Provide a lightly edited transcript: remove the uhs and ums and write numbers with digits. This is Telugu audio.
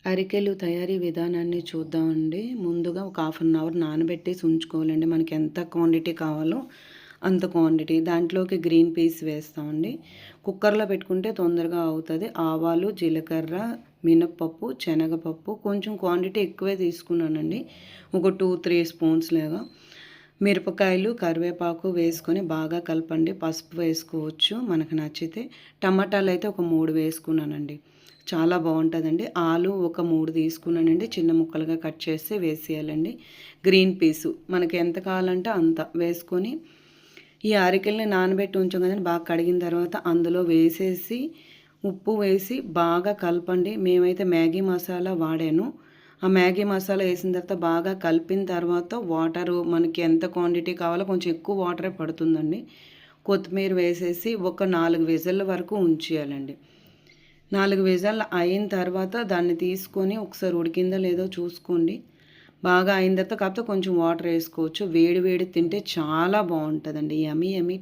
అరికెలు తయారీ విధానాన్ని చూద్దామండి. ముందుగా ఒక హాఫ్ అన్ అవర్ నానబెట్టేసి ఉంచుకోవాలండి. మనకి ఎంత క్వాంటిటీ కావాలో అంత క్వాంటిటీ. దాంట్లోకి గ్రీన్ పీస్ వేస్తామండి. కుక్కర్‌లో పెట్టుకుంటే తొందరగా అవుతది. ఆవాలు, జీలకర్ర, మినప్పప్పు, శనగపప్పు కొంచెం క్వాంటిటీ ఎక్కువే తీసుకున్నానండి. ఒక 2, 3 స్పూన్స్ లాగా. మిరపకాయలు, కరివేపాకు వేసుకొని బాగా కలపండి. పసుపు వేసుకోవచ్చు మనకు నచ్చితే. టమాటాలైతే ఒక 3 వేసుకున్నానండి. చాలా బాగుంటుందండి. ఆలు ఒక 3 తీసుకున్నానండి. చిన్న ముక్కలుగా కట్ చేసి వేసేయాలండి. గ్రీన్ పీసు మనకి ఎంత కావాలంటే అంత వేసుకొని ఈ అరికెల్ని నానబెట్టి ఉంచాం కదండి. బాగా కడిగిన తర్వాత అందులో వేసేసి ఉప్పు వేసి బాగా కలపండి. మేమైతే మ్యాగీ మసాలా వాడాను. ఆ మ్యాగీ మసాలా వేసిన తర్వాత బాగా కలిపిన తర్వాత వాటరు మనకి ఎంత క్వాంటిటీ కావాలో కొంచెం ఎక్కువ వాటరే పడుతుందండి. కొత్తిమీర వేసేసి ఒక 4 విజిల్ల వరకు ఉంచేయాలండి. 4 విజిల్లు అయిన తర్వాత దాన్ని తీసుకొని ఒకసారి ఉడికిందో లేదో చూసుకోండి. బాగా అయిన తర్వాత కాకపోతే కొంచెం వాటర్ వేసుకోవచ్చు. వేడి వేడి తింటే చాలా బాగుంటుందండి. యమ్మీ యమ్మీ.